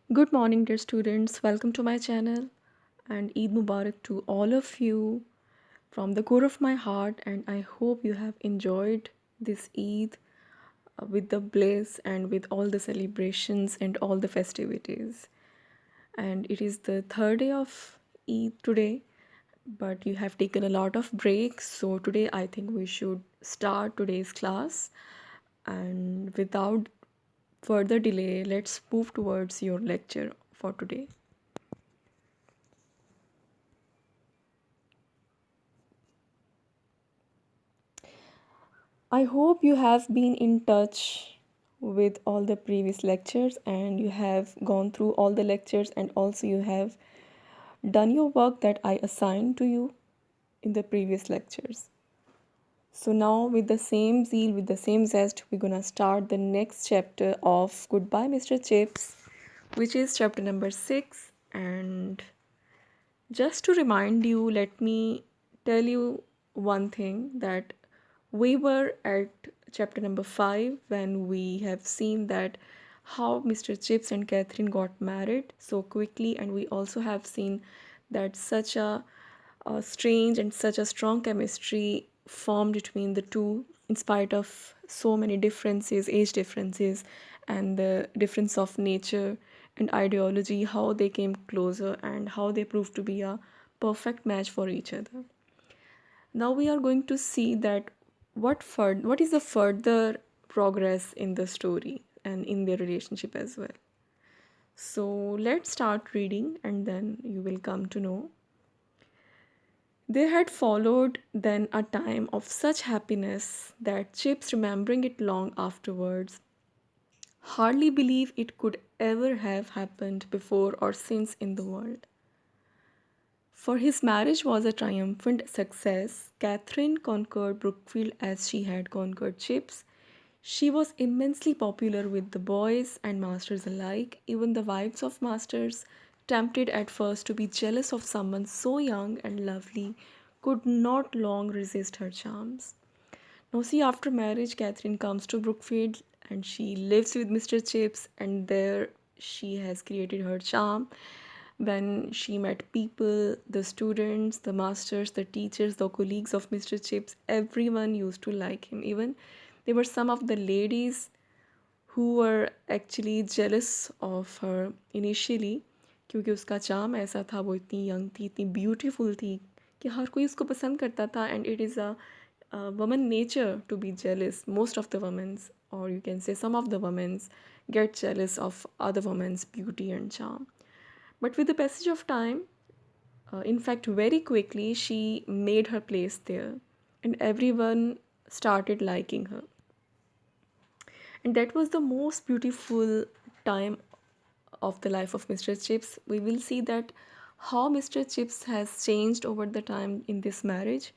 Good morning, dear students. Welcome to my channel and Eid Mubarak to all of you from the core of my heart. And I hope you have enjoyed this Eid with the bliss and with all the celebrations and all the festivities. And it is the third day of Eid today, but you have taken a lot of breaks. So today I think we should start today's class. And without further delay, let's move towards your lecture for today. I hope you have been in touch with all the previous lectures and you have gone through all the lectures and also you have done your work that I assigned to you in the previous lectures. So now with the same zeal, with the same zest, we're gonna start the next chapter of Goodbye Mr. Chips, which is chapter number 6. And just to remind you, let me tell you one thing that we were at chapter number 5 when we have seen that how Mr. Chips and Catherine got married so quickly, and we also have seen that such a strange and such a strong chemistry formed between the two in spite of so many differences, age differences, and the difference of nature and ideology, how they came closer and how they proved to be a perfect match for each other. Now we are going to see that what is the further progress in the story and in their relationship as well. So let's start reading and then you will come to know. There had followed then a time of such happiness that Chips, remembering it long afterwards, hardly believed it could ever have happened before or since in the world. For his marriage was a triumphant success. Catherine conquered Brookfield as she had conquered Chips. She was immensely popular with the boys and masters alike. Even the wives of masters, tempted at first to be jealous of someone so young and lovely, could not long resist her charms. Now, see, after marriage, Catherine comes to Brookfield and she lives with Mr. Chips, and there she has created her charm. When she met people, the students, the masters, the teachers, the colleagues of Mr. Chips, everyone used to like him. Even there were some of the ladies who were actually jealous of her initially क्योंकि उसका charm ऐसा था, वो इतनी young थी, इतनी beautiful थी कि हर कोई उसको पसंद करता था. And it is a woman nature to be jealous. Most of the women's, or you can say some of the women's, get jealous of other women's beauty and charm. But with the passage of time, in fact, very quickly, she made her place there, and everyone started liking her. And that was the most beautiful time of the life of Mr. Chips. We will see that how Mr. Chips has changed over the time in this marriage.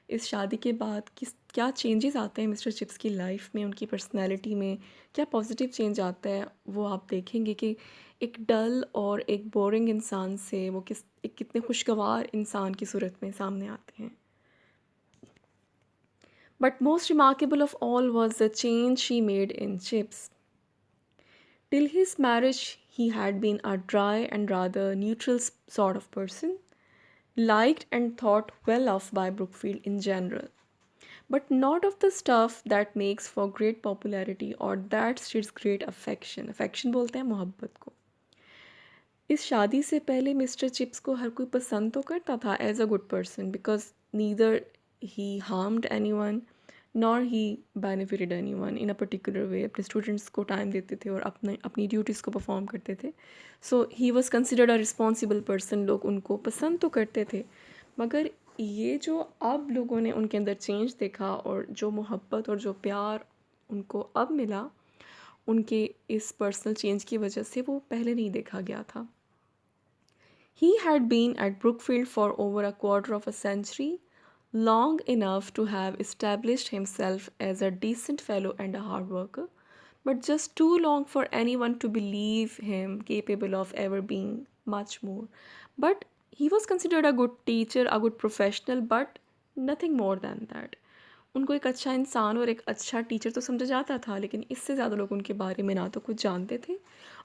इस शादी के बाद किस क्या changes आते हैं mister chips की life में, उनकी पर्सनैलिटी में क्या पॉजिटिव चेंज आता है, वो आप देखेंगे कि एक डल और एक बोरिंग इंसान से वो एक कितने खुशगवार इंसान की सूरत में सामने आते हैं. But most remarkable of all was the change she made in Chips. Till his marriage, he had been a dry and rather neutral sort of person, liked and thought well of by Brookfield in general, but not of the stuff that makes for great popularity or that stirs great affection. Affection बोलते हैं मोहब्बत को. इस शादी से पहले mister chips को हर कोई पसंद तो करता था as a good person, because neither he harmed any one nor he benefited any one in a particular way. अपने स्टूडेंट्स को टाइम देते थे और अपनी ड्यूटीज़ को परफॉर्म करते थे. So he was considered a responsible person. लोग उनको पसंद तो करते थे, मगर ये जो अब लोगों ने उनके अंदर चेंज देखा और जो मोहब्बत और जो प्यार उनको अब मिला, उनके इस पर्सनल चेंज की वजह से वो पहले नहीं देखा गया था. He had been at Brookfield for over a quarter of a century, long enough to have established himself as a decent fellow and a hard worker, but just too long for anyone to believe him capable of ever being much more. But he was considered a good teacher, a good professional, but nothing more than that. उनको एक अच्छा इंसान और एक अच्छा teacher तो समझा जाता था, लेकिन इससे ज़्यादा लोग उनके बारे में ना तो कुछ जानते थे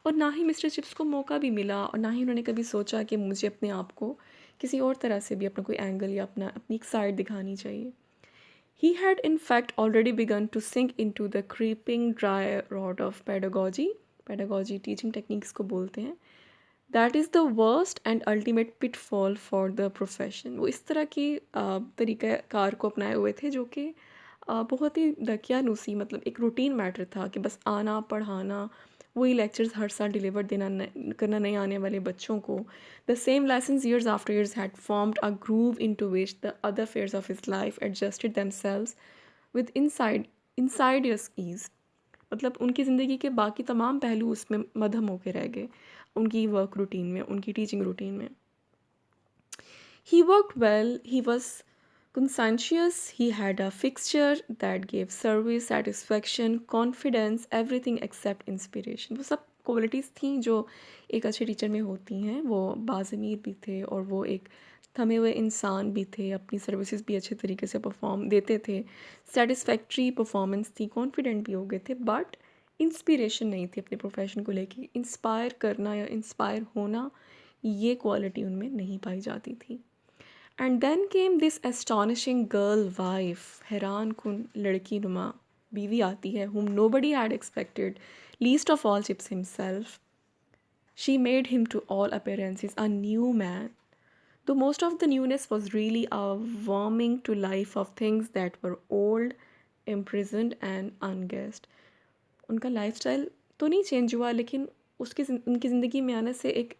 और ना ही मिस्टर चिप्स को मौका भी मिला, और ना ही उन्होंने कभी सोचा कि मुझे अपने आप को किसी और तरह से भी अपना कोई एंगल या अपनी एक साइड दिखानी चाहिए. He had in fact already begun to sink into the creeping dry rot of pedagogy. Pedagogy teaching techniques को बोलते हैं. That is the worst and ultimate pitfall for the profession. वो इस तरह की तरीक़ाकार को अपनाए हुए थे जो कि बहुत ही दकियानूसी, मतलब एक रूटीन मैटर था कि बस आना पढ़ाना, वही लेक्चर्स हर साल डिलीवर देना करना नहीं आने वाले बच्चों को. The same lessons years after years had formed a groove into which the other affairs of his life adjusted themselves with insidious ease. मतलब उनकी ज़िंदगी के बाकी तमाम पहलू उसमें मद्धम होके रह गए उनकी वर्क रूटीन में, उनकी टीचिंग रूटीन में. He worked well, he was conscientious, he had a fixture that gave service, satisfaction, confidence, everything except inspiration. वो सब क्वालिटीज़ थी जो एक अच्छे टीचर में होती हैं. वो बाज़मीर भी थे और वो एक थमे हुए इंसान भी थे, अपनी सर्विसेज भी अच्छे तरीके से परफॉर्म देते थे, सेटिस्फैक्ट्री परफॉर्मेंस थी, कॉन्फिडेंट भी हो गए थे, बट इंस्पिरेशन नहीं थी अपने प्रोफेशन को लेके. इंस्पायर करना या इंस्पायर होना, ये क्वालिटी उनमें नहीं पाई जाती थी. And then came this astonishing girl wife, हैरान कुन लड़की नुमा बीवी आती है, whom nobody had expected, least of all Chips himself. She made him to all appearances a new man, though most of the newness was really a warming to life of things that were old, imprisoned and unguessed. उनका lifestyle तो नहीं change हुआ, लेकिन उनकी ज़िंदगी में आने से एक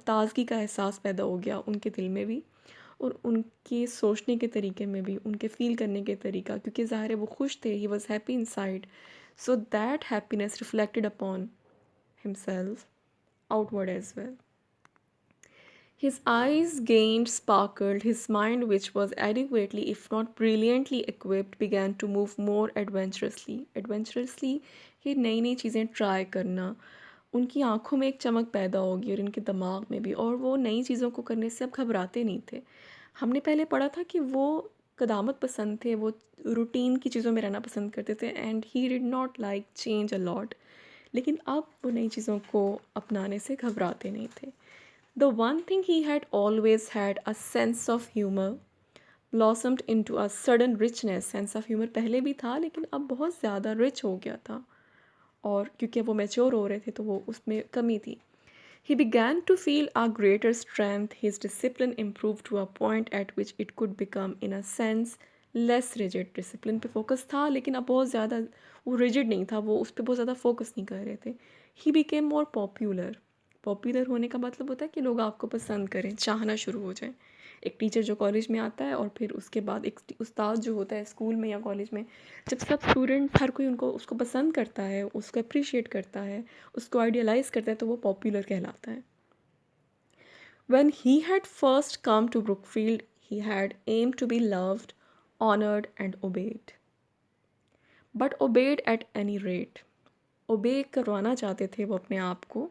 ताज़गी का एहसास पैदा हो गया उनके दिल में भी और उनके सोचने के तरीके में भी, उनके फ़ील करने के तरीका, क्योंकि ज़ाहिर है वो खुश थे, he was happy inside, so that happiness reflected upon himself outward as well. His eyes gained sparkled, his mind, which was adequately, if not brilliantly equipped, began to move more adventurously. Adventurously ये नई नई चीज़ें try करना, उनकी आँखों में एक चमक पैदा होगी और उनके दिमाग में भी, और वो नई चीज़ों को करने से अब घबराते नहीं थे. हमने पहले पढ़ा था कि वो कदामत पसंद थे, वो रूटीन की चीज़ों में रहना पसंद करते थे, and he did not like change a lot. लेकिन अब वो नई चीज़ों को अपनाने से घबराते नहीं थे. The one thing he had always had, a sense of humor, blossomed into a sudden richness. Sense of humor पहले भी था, लेकिन अब बहुत ज़्यादा rich हो गया था, और क्योंकि वो mature हो रहे थे तो वो उसमें कमी थी. He began to feel a greater strength. His discipline improved to a point at which it could become, in a sense, less rigid. Discipline पे focus था, लेकिन अब बहुत ज़्यादा वो rigid नहीं था, वो उस पर बहुत ज़्यादा focus नहीं कर रहे थे. He became more popular. Popular होने का मतलब होता है कि लोग आपको पसंद करें, चाहना शुरू हो जाए. एक टीचर जो कॉलेज में आता है और फिर उसके बाद एक उस्ताद जो होता है स्कूल में या कॉलेज में, जब सब स्टूडेंट हर कोई उसको पसंद करता है, उसको अप्रिशिएट करता है, उसको आइडियलाइज़ करता है, तो वो पॉपुलर कहलाता है. When he had first come to Brookfield, he had aimed to be loved, honored and obeyed. But obeyed at any rate. Obey करवाना चाहते थे वो अपने आप को.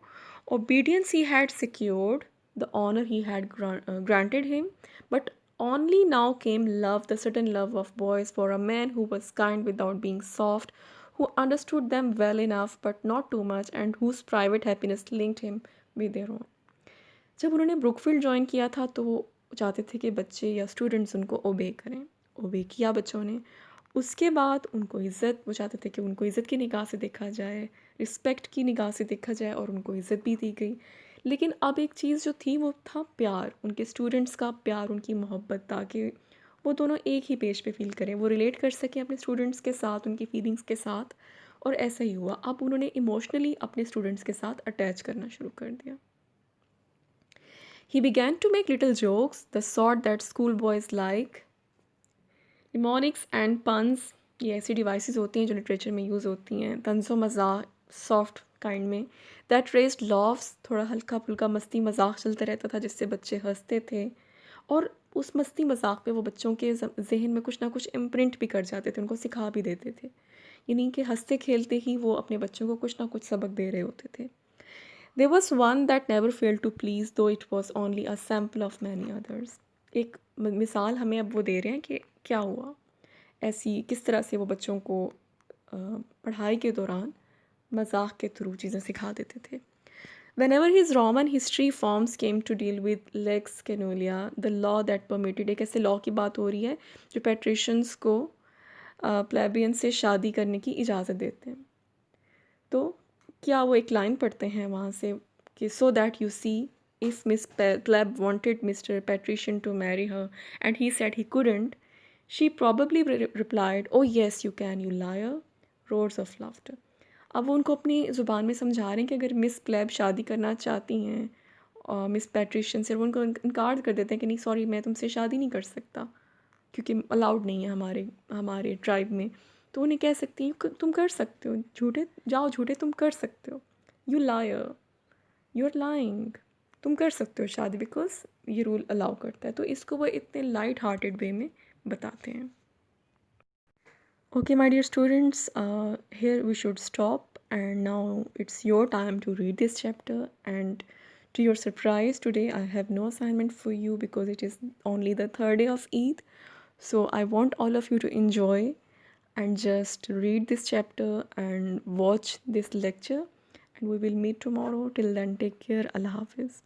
Obedience he had secured, the honor he had granted him, but only now came love, the sudden love of boys for a man who was kind without being soft, who understood them well enough but not too much, and whose private happiness linked him with their own. जब उन्होंने Brookfield join किया था तो वो चाहते थे कि बच्चे या स्टूडेंट्स उनको ओबे करें. ओबे किया बच्चों ने. उसके बाद उनको इज़्ज़त, वो चाहते थे कि उनको इज़्ज़त की निगाह से देखा जाए, रिस्पेक्ट की निगाह से देखा जाए, और उनको इज़्ज़त भी दी गई. लेकिन अब एक चीज़ जो थी वो था प्यार, उनके स्टूडेंट्स का प्यार, उनकी मोहब्बत, ताकि वो दोनों एक ही पेज पे फील करें, वो रिलेट कर सकें अपने स्टूडेंट्स के साथ, उनकी फीलिंग्स के साथ. और ऐसा ही हुआ, अब उन्होंने इमोशनली अपने स्टूडेंट्स के साथ अटैच करना शुरू कर दिया. He began to make little jokes, the sort that schoolboys like. Mnemonics and puns, ये ऐसी डिवाइसेस होती हैं जो लिटरेचर में यूज़ होती हैं, तंज़ो मज़ाक सॉफ्ट काइंड में, दैट रेस्ड लॉफ्स, थोड़ा हल्का फुल्का मस्ती मजाक चलता रहता था जिससे बच्चे हंसते थे, और उस मस्ती मजाक पे वो बच्चों के जहन में कुछ ना कुछ इम्प्रिंट भी कर जाते थे, उनको सिखा भी देते थे. यानी कि हंसते खेलते ही वो अपने बच्चों को कुछ ना कुछ सबक दे रहे होते थे. There was one that never failed to please, though it was only a sample of many others. एक मिसाल हमें अब वो दे रहे हैं कि क्या हुआ. ऐसी किस तरह से वो बच्चों को पढ़ाई के दौरान मजाक के थ्रू चीज़ें सिखा देते थे. Whenever his Roman history forms came to deal with lex canulia, the law that permitted, एक ऐसे लॉ की बात हो रही है जो पेट्रिशियंस को प्लेबियन से शादी करने की इजाज़त देते हैं. तो क्या वो एक लाइन पढ़ते हैं वहाँ से कि so that you see if Miss Pleb wanted Mr. Patrician to marry her and he said he couldn't, she probably replied, "Oh yes, you can, you liar." Roars of laughter. अब वो उनको अपनी ज़ुबान में समझा रहे हैं कि अगर मिस प्लेब शादी करना चाहती हैं और मिस पैट्रिशियन से, वो उनको इनकार कर देते हैं कि नहीं सॉरी, मैं तुमसे शादी नहीं कर सकता क्योंकि अलाउड नहीं है हमारे हमारे ट्राइब में. तो उन्हें कह सकती हैं तुम कर सकते हो, झूठे जाओ, झूठे तुम कर सकते हो, you liar, you are lying, तुम कर सकते हो शादी बिकॉज ये रूल अलाउ करता है. तो इसको वो इतने लाइट हार्टेड वे में बताते हैं. Okay, my dear students, here we should stop, and now it's your time to read this chapter. And to your surprise, today I have no assignment for you because it is only the third day of Eid. So I want all of you to enjoy and just read this chapter and watch this lecture. And we will meet tomorrow. Till then, take care. Allah Hafiz.